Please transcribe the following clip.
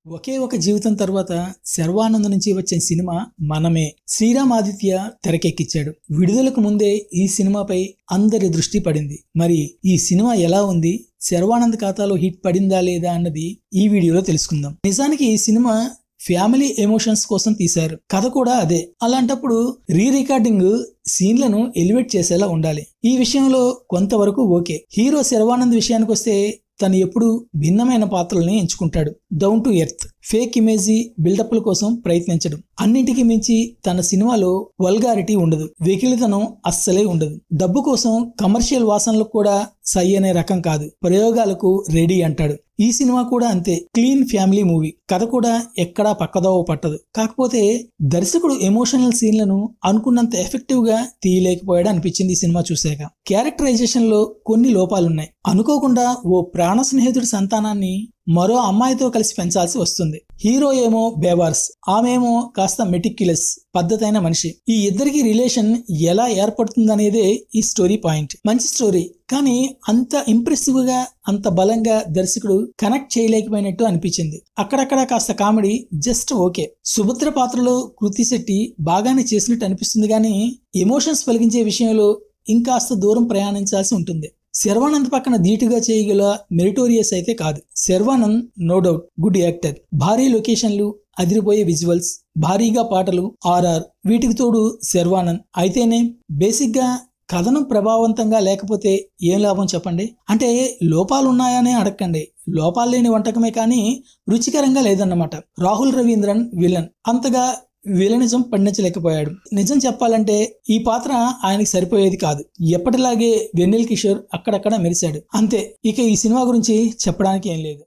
ఒకే ఒక జీవితం తర్వాత శర్వానంద్ నుంచి వచ్చిన సినిమా మనమే. శ్రీరామ్ ఆదిత్య తెరకెక్కించాడు. విడుదలకు ముందే ఈ సినిమాపై అందరి దృష్టి పడింది. మరి ఈ సినిమా ఎలా ఉంది, శర్వానంద్ ఖాతాలో హిట్ పడిందా లేదా అన్నది ఈ వీడియోలో తెలుసుకుందాం. నిజానికి ఈ సినిమా ఫ్యామిలీ ఎమోషన్స్ కోసం తీశారు. కథ కూడా అదే. అలాంటప్పుడు రీ రికార్డింగ్ సీన్లను ఎలివేట్ చేసేలా ఉండాలి. ఈ విషయంలో కొంతవరకు ఓకే. హీరో శర్వానంద్ విషయానికి వస్తే తను ఎప్పుడు భిన్నమైన పాత్రల్ని ఎంచుకుంటాడు. డౌన్ టు ఎర్త్, ఫేక్ ఇమేజీ బిల్డప్ల కోసం ప్రయత్నించడం. అన్నింటికి మించి తన సినిమాలో వల్గారిటీ ఉండదు, వెకిలితనం అస్సలే ఉండదు. డబ్బు కోసం కమర్షియల్ వాసనలకు కూడా సై అనే రకం కాదు, ప్రయోగాలకు రెడీ అంటాడు. ఈ సినిమా కూడా అంతే. Clean family movie. కథ కూడా ఎక్కడా పక్కదోవ పట్టదు. కాకపోతే దర్శకుడు ఎమోషనల్ సీన్లను అనుకున్నంత ఎఫెక్టివ్ గా తీయలేకపోయాడు అనిపించింది ఈ సినిమా చూశాక. క్యారెక్టరైజేషన్ లో కొన్ని లోపాలున్నాయి. అనుకోకుండా ఓ ప్రాణ స్నేహితుడి సంతానాన్ని మరో అమ్మాయితో కలిసి పెంచాల్సి వస్తుంది. హీరో ఏమో బేవార్స్, ఆమెమో కాస్త మెటిక్యులస్, పద్ధతైన మనిషి. ఈ ఇద్దరికి రిలేషన్ ఎలా ఏర్పడుతుందనేదే ఈ స్టోరీ పాయింట్. మంచి స్టోరీ, కానీ అంత ఇంప్రెసివ్ గా, అంత బలంగా దర్శకుడు కనెక్ట్ చేయలేకపోయినట్టు అనిపించింది. అక్కడక్కడ కాస్త కామెడీ జస్ట్ ఓకే. సుభద్ర పాత్రలో కృతి శెట్టి బాగానే చేసినట్టు అనిపిస్తుంది, కానీ ఎమోషన్స్ పలికించే విషయంలో ఇంకాస్త దూరం ప్రయాణించాల్సి ఉంటుంది. శర్వానంద్ పక్కన ధీటుగా చేయగల మెరిటోరియస్ అయితే కాదు. Sharwanand no doubt good actor. భారీ లొకేషన్లు, అదిరిపోయే విజువల్స్, భారీగా పాటలు, ఆర్ఆర్, వీటికి తోడు శర్వానంద్ అయితేనే. బేసిక్ గా కథనం ప్రభావవంతంగా లేకపోతే ఏం లాభం చెప్పండి. అంటే లోపాలున్నాయనే అడగండి. లోపాలు లేని వంటకమే కానీ రుచికరంగా లేదన్నమాట. రాహుల్ రవీంద్రన్ విలన్ అంతగా విలనిజం పండించలేకపోయాడు. నిజం చెప్పాలంటే ఈ పాత్ర ఆయనకి సరిపోయేది కాదు. ఎప్పటిలాగే వెన్నెల్ కిషోర్ అక్కడక్కడ మెరిశాడు, అంతే. ఇక ఈ సినిమా గురించి చెప్పడానికి ఏం లేదు.